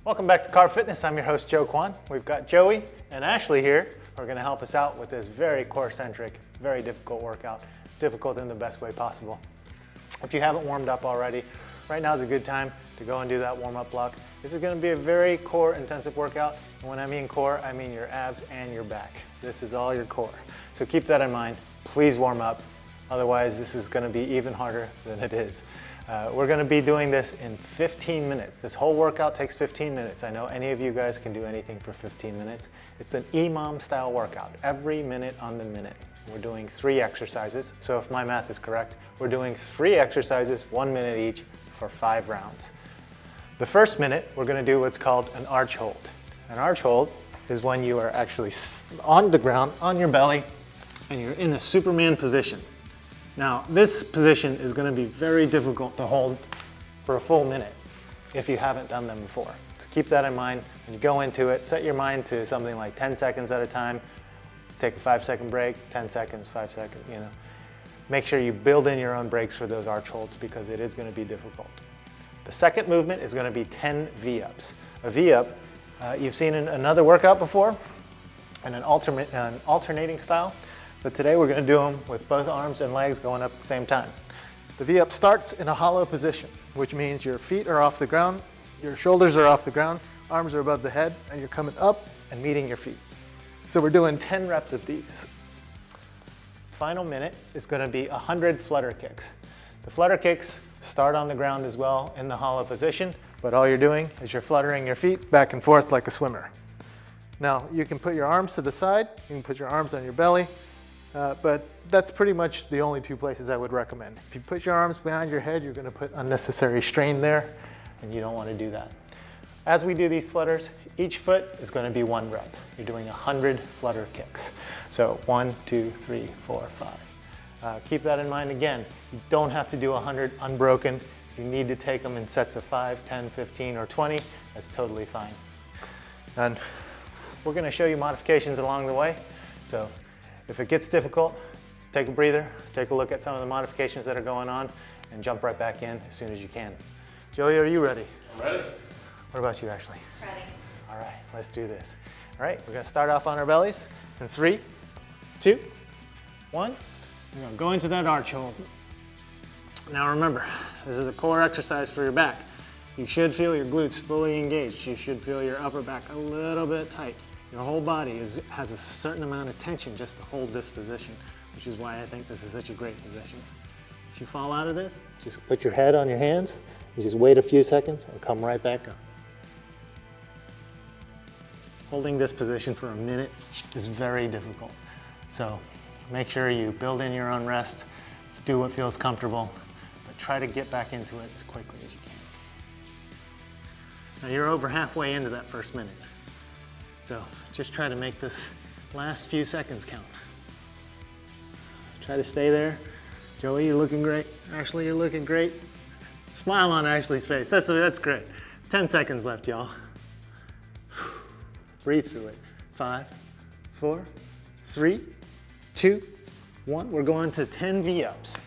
Welcome back to CARV Fitness. I'm your host, Joe Kwan. We've got Joey and Ashley here who are going to help us out with this very core-centric, very difficult workout, difficult in the best way possible. If you haven't warmed up already, right now is a good time to go and do that warm-up block. This is going to be a very core-intensive workout. And when I mean core, I mean your abs and your back. This is all your core. So keep that in mind. Please warm up. Otherwise, this is going to be even harder than it is. We're going to be doing this in 15 minutes. This whole workout takes 15 minutes. I know any of you guys can do anything for 15 minutes. It's an EMOM style workout, every minute on the minute. We're doing 3 exercises. So if my math is correct, we're doing 3 exercises, 1 minute each for 5 rounds. The first minute, we're going to do what's called an arch hold. An arch hold is when you are actually on the ground, on your belly, and you're in a Superman position. Now, this position is going to be very difficult to hold for a full minute if you haven't done them before. So keep that in mind when you go into it. Set your mind to something like 10 seconds at a time. Take a 5-second break, 10 seconds, 5 seconds, you know. Make sure you build in your own breaks for those arch holds because it is going to be difficult. The second movement is going to be 10 V-ups. A V-up, you've seen in another workout before, in an alternating style. But today we're going to do them with both arms and legs going up at the same time. The V-up starts in a hollow position, which means your feet are off the ground, your shoulders are off the ground, arms are above the head, and you're coming up and meeting your feet. So we're doing 10 reps of these. Final minute is going to be 100 flutter kicks. The flutter kicks start on the ground as well in the hollow position, but all you're doing is you're fluttering your feet back and forth like a swimmer. Now you can put your arms to the side, you can put your arms on your belly, but that's pretty much the only 2 places I would recommend. If you put your arms behind your head, you're going to put unnecessary strain there, and you don't want to do that. As we do these flutters, each foot is going to be 1 rep. You're doing 100 flutter kicks. So 1, 2, 3, 4, 5. Keep that in mind again. You don't have to do 100 unbroken. If you need to take them in sets of 5, 10, 15, or 20, that's totally fine. And we're going to show you modifications along the way. So if it gets difficult, take a breather, take a look at some of the modifications that are going on, and jump right back in as soon as you can. Joey, are you ready? I'm ready. What about you, Ashley? Ready. All right, let's do this. All right, we're going to start off on our bellies in 3, 2, 1. We're going to go into that arch hold. Now remember, this is a core exercise for your back. You should feel your glutes fully engaged. You should feel your upper back a little bit tight. Your whole body has a certain amount of tension just to hold this position, which is why I think this is such a great position. If you fall out of this, just put your head on your hands, and just wait a few seconds and come right back up. Holding this position for a minute is very difficult. So make sure you build in your own rest, do what feels comfortable, but try to get back into it as quickly as you can. Now you're over halfway into that first minute. So just try to make this last few seconds count. Try to stay there. Joey, you're looking great. Ashley, you're looking great. Smile on Ashley's face. That's great. 10 seconds left, y'all. Breathe through it. 5, 4, 3, 2, 1. We're going to 10 V-ups.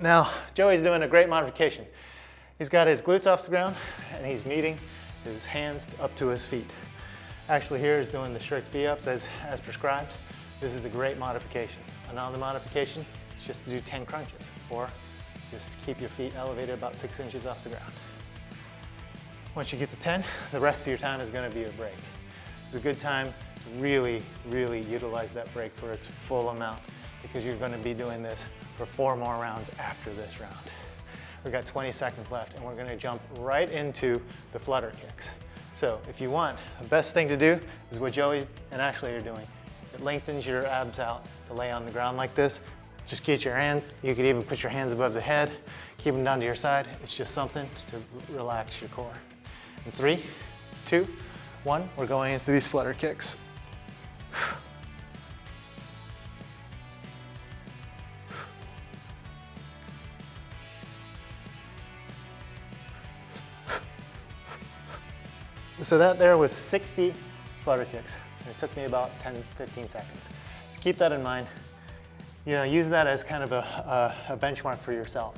Now, Joey's doing a great modification. He's got his glutes off the ground and he's meeting his hands up to his feet. Ashley here is doing the strict V-ups as prescribed. This is a great modification. Another modification is just to do 10 crunches or just keep your feet elevated about 6 inches off the ground. Once you get to 10, the rest of your time is going to be a break. It's a good time to really, really utilize that break for its full amount because you're going to be doing this for 4 more rounds after this round. We've got 20 seconds left and we're going to jump right into the flutter kicks. So if you want, the best thing to do is what Joey and Ashley are doing. It lengthens your abs out to lay on the ground like this. Just get your hand, you could even put your hands above the head, keep them down to your side. It's just something to relax your core. In 3, 2, 1, we're going into these flutter kicks. So that there was 60 flutter kicks. It took me about 10, 15 seconds. So keep that in mind. use that as kind of a benchmark for yourself.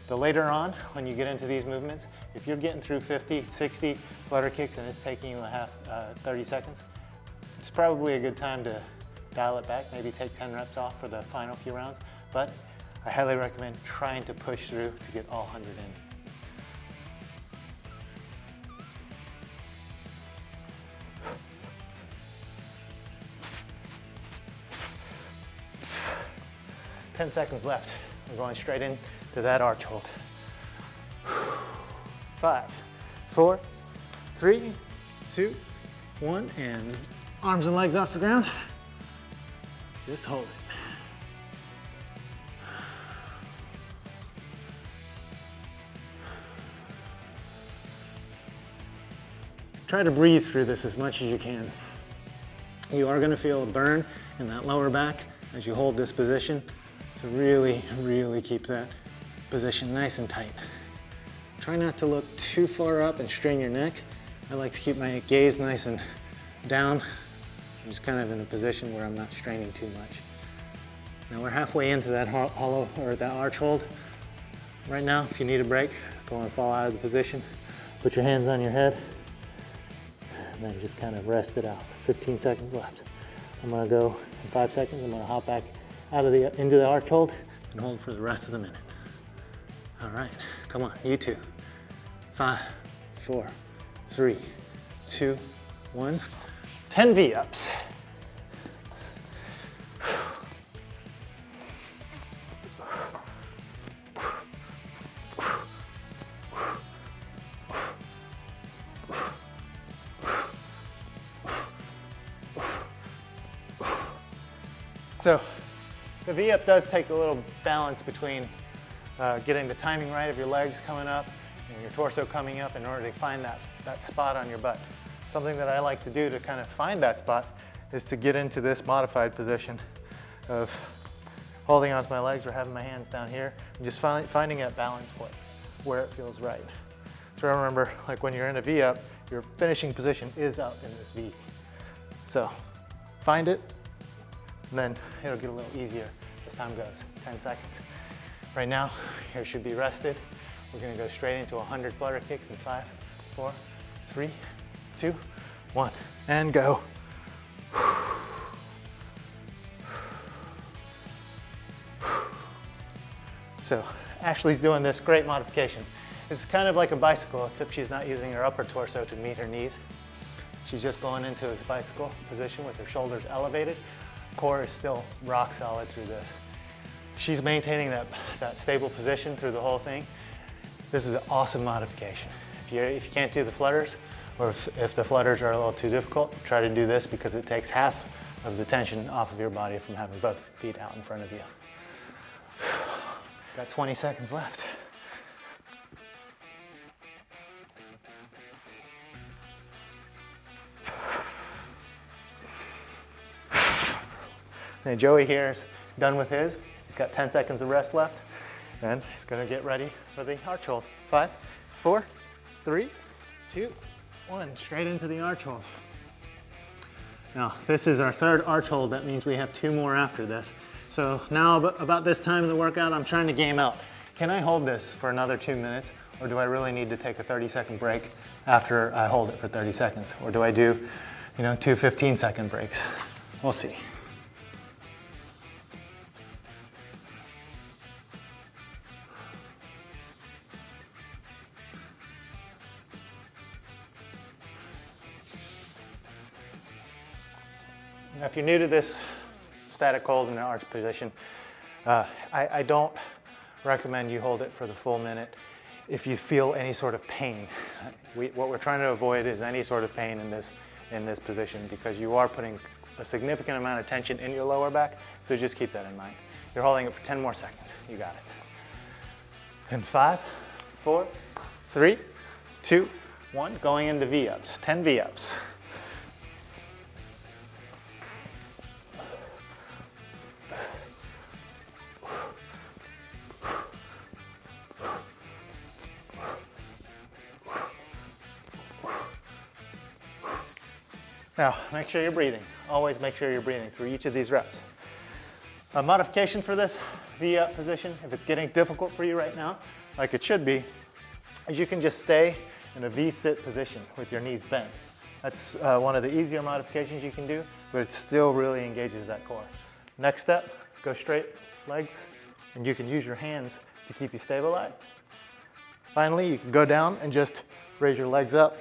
The later on, when you get into these movements, if you're getting through 50, 60 flutter kicks and it's taking you 30 seconds, it's probably a good time to dial it back, maybe take 10 reps off for the final few rounds. But I highly recommend trying to push through to get all 100 in. Ten seconds left. We're going straight into that arch hold. 5, 4, 3, 2, 1, and arms and legs off the ground. Just hold it. Try to breathe through this as much as you can. You are going to feel a burn in that lower back as you hold this position. So really, really keep that position nice and tight. Try not to look too far up and strain your neck. I like to keep my gaze nice and down. I'm just kind of in a position where I'm not straining too much. Now we're halfway into that hollow or that arch hold. Right now, if you need a break, go and fall out of the position. Put your hands on your head and then just kind of rest it out. 15 seconds left. I'm gonna go in 5 seconds. I'm gonna hop back out of into the arch hold and hold for the rest of the minute. All right, come on, you two. 5, 4, 3, 2, 1. 10 V-ups. So the V-up does take a little balance between getting the timing right of your legs coming up and your torso coming up in order to find that spot on your butt. Something that I like to do to kind of find that spot is to get into this modified position of holding onto my legs or having my hands down here and just finding that balance point where it feels right. So remember, like when you're in a V-up, your finishing position is up in this V. So find it, and then it'll get a little easier as time goes. 10 seconds. Right now, here should be rested. We're gonna go straight into 100 flutter kicks in 5, 4, 3, 2, 1, and go. So Ashley's doing this great modification. It's kind of like a bicycle, except she's not using her upper torso to meet her knees. She's just going into this bicycle position with her shoulders elevated. Core is still rock solid through this. She's maintaining that stable position through the whole thing. This is an awesome modification. If you can't do the flutters, or if the flutters are a little too difficult, try to do this because it takes half of the tension off of your body from having both feet out in front of you. Got 20 seconds left. Now Joey here is done with his. He's got 10 seconds of rest left, and he's gonna get ready for the arch hold. 5, 4, 3, 2, 1. Straight into the arch hold. Now, this is our third arch hold. That means we have 2 more after this. So now about this time in the workout, I'm trying to game out. Can I hold this for another 2 minutes, or do I really need to take a 30-second break after I hold it for 30 seconds? Or do I do, 2 15-second breaks? We'll see. Now, if you're new to this static hold in the arch position, I don't recommend you hold it for the full minute if you feel any sort of pain. What we're trying to avoid is any sort of pain in this position, because you are putting a significant amount of tension in your lower back, so just keep that in mind. You're holding it for 10 more seconds. You got it. In 5, 4, 3, 2, 1, going into V-ups, 10 V-ups. Now, make sure you're breathing. Always make sure you're breathing through each of these reps. A modification for this V-up position, if it's getting difficult for you right now, like it should be, is you can just stay in a V-sit position with your knees bent. That's one of the easier modifications you can do, but it still really engages that core. Next step, go straight legs, and you can use your hands to keep you stabilized. Finally, you can go down and just raise your legs up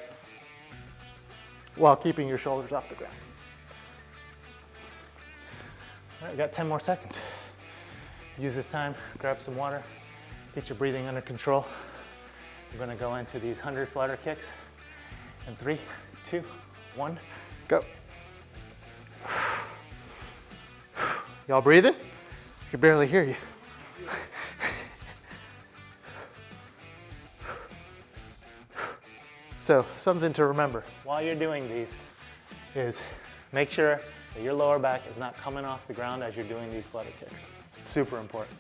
while keeping your shoulders off the ground. All right, we got 10 more seconds. Use this time, grab some water, get your breathing under control. We're gonna go into these 100 flutter kicks. In 3, 2, 1, go. Y'all breathing? I can barely hear you. So something to remember while you're doing these is make sure that your lower back is not coming off the ground as you're doing these flutter kicks. Super important.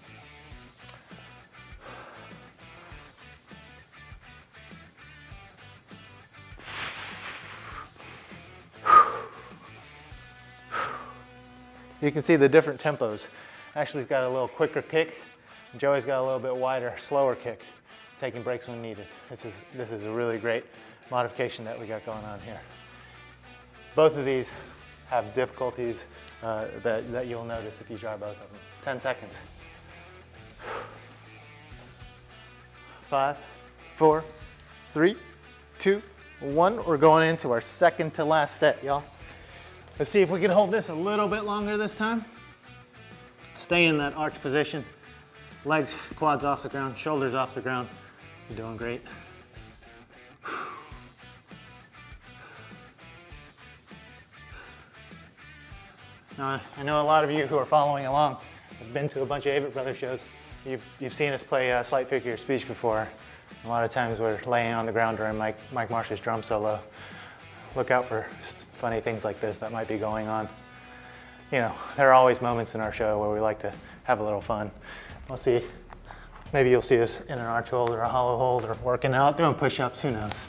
You can see the different tempos. Ashley's got a little quicker kick. Joey's got a little bit wider, slower kick, taking breaks when needed. This is a really great modification that we got going on here. Both of these have difficulties that you'll notice if you try both of them. 10 seconds. 5, 4, 3, 2, 1. We're going into our second to last set, y'all. Let's see if we can hold this a little bit longer this time. Stay in that arch position. Legs, quads off the ground, shoulders off the ground. You're doing great. Now, I know a lot of you who are following along have been to a bunch of Avett Brothers shows. You've seen us play slight figure of speech before. A lot of times we're laying on the ground during Mike Marsh's drum solo. Look out for funny things like this that might be going on. You know, there are always moments in our show where we like to have a little fun. We'll see. Maybe you'll see us in an arch hold or a hollow hold or working out, doing push-ups, who knows.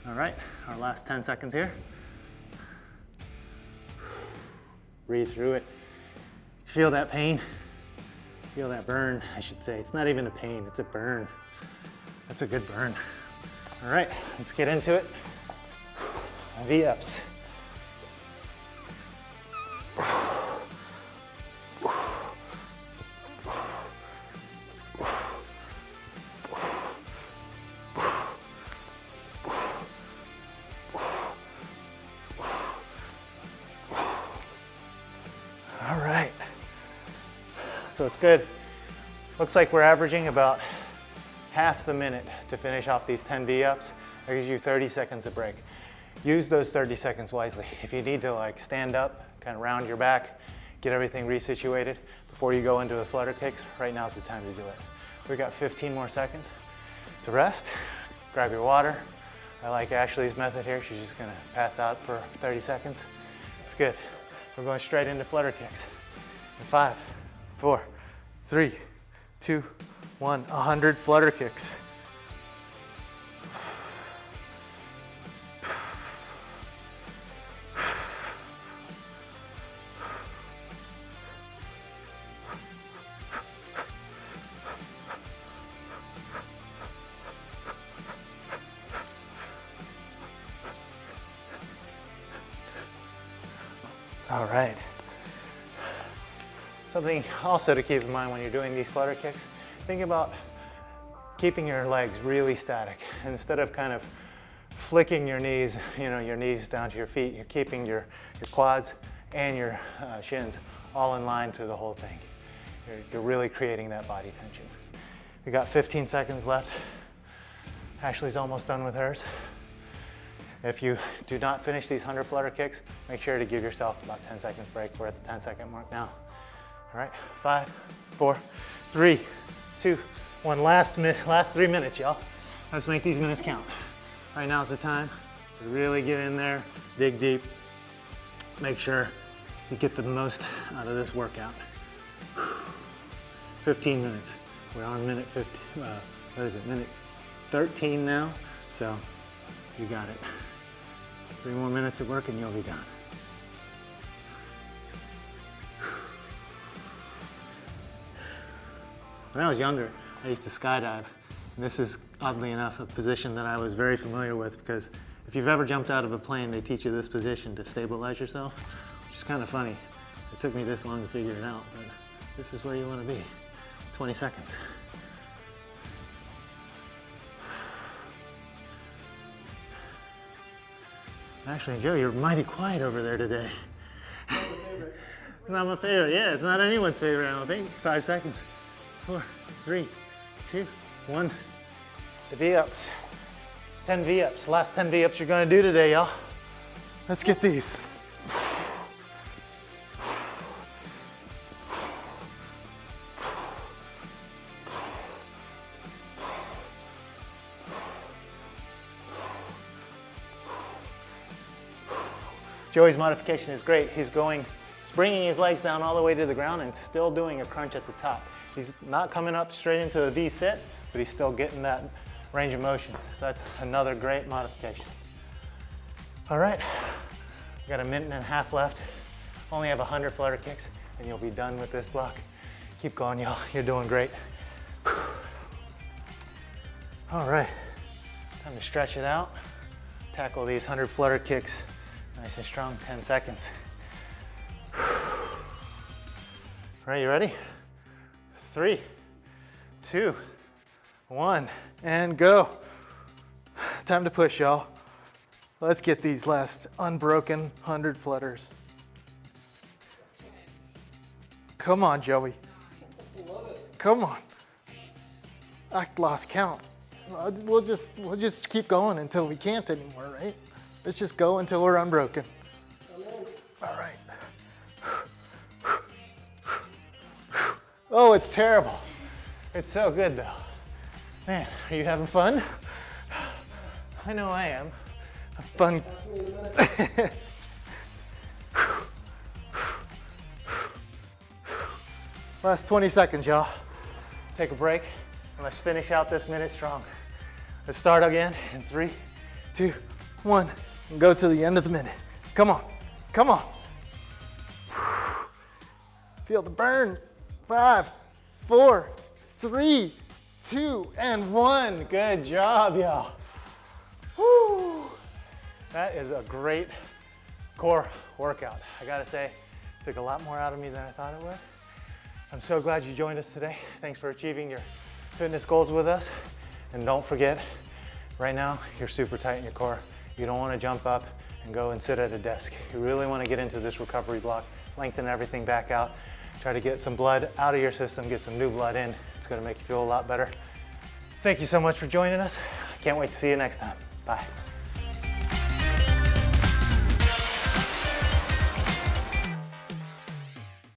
All right, our last 10 seconds here. Breathe through it. Feel that pain? Feel that burn, I should say. It's not even a pain, it's a burn. That's a good burn. All right, let's get into it. V-ups. All right, so it's good. Looks like we're averaging about half the minute to finish off these 10 V-ups. That gives you 30 seconds of break. Use those 30 seconds wisely. If you need to like stand up, kind of round your back, get everything resituated before you go into the flutter kicks, right now is the time to do it. We've got 15 more seconds to rest. Grab your water. I like Ashley's method here. She's just gonna pass out for 30 seconds. It's good. We're going straight into flutter kicks. In 5, 4, 3, 2, 1, 100 flutter kicks. All right. Something also to keep in mind when you're doing these flutter kicks, think about keeping your legs really static. Instead of kind of flicking your knees, your knees down to your feet, you're keeping your quads and your shins all in line through the whole thing. You're really creating that body tension. We got 15 seconds left. Ashley's almost done with hers. If you do not finish these 100 flutter kicks, make sure to give yourself about 10 seconds break. We're at the 10-second mark now. All right, 5, 4, 3, 2, 1. Last 3 minutes, y'all. Let's make these minutes count. Right now's the time to really get in there, dig deep. Make sure you get the most out of this workout. 15 minutes. We're on minute 15. What is it? Minute 13 now. So you got it. 3 more minutes of work and you'll be done. When I was younger, I used to skydive. And this is, oddly enough, a position that I was very familiar with, because if you've ever jumped out of a plane, they teach you this position to stabilize yourself, which is kind of funny. It took me this long to figure it out, but this is where you want to be. 20 seconds. Actually, Joe, you're mighty quiet over there today. It's not my favorite. Yeah, it's not anyone's favorite, I don't think. 5 seconds. 4, 3, 2, 1. The V-ups. 10 V-ups. Last 10 V-ups you're gonna do today, y'all. Let's get these. Joey's modification is great. He's springing his legs down all the way to the ground and still doing a crunch at the top. He's not coming up straight into the V sit, but he's still getting that range of motion. So that's another great modification. All right, we got 1.5 minutes left. Only have 100 flutter kicks and you'll be done with this block. Keep going, y'all. You're doing great. All right, time to stretch it out. Tackle these 100 flutter kicks. Nice and strong, 10 seconds. All right, you ready? 3, 2, 1, and go. Time to push, y'all. Let's get these last unbroken 100 flutters. Come on, Joey. Come on. I lost count. We'll just keep going until we can't anymore, right? Let's just go until we're unbroken. All right. Oh, it's terrible. It's so good though. Man, are you having fun? I know I am. Fun. Last 20 seconds, y'all. Take a break and let's finish out this minute strong. Let's start again in 3, 2, 1. And go to the end of the minute. Come on, come on. Feel the burn. 5, 4, 3, 2, and 1. Good job, y'all. Woo. That is a great core workout. I gotta say, it took a lot more out of me than I thought it would. I'm so glad you joined us today. Thanks for achieving your fitness goals with us. And don't forget, right now, you're super tight in your core. You don't want to jump up and go and sit at a desk. You really want to get into this recovery block, lengthen everything back out, try to get some blood out of your system, get some new blood in. It's going to make you feel a lot better. Thank you so much for joining us. I can't wait to see you next time. Bye.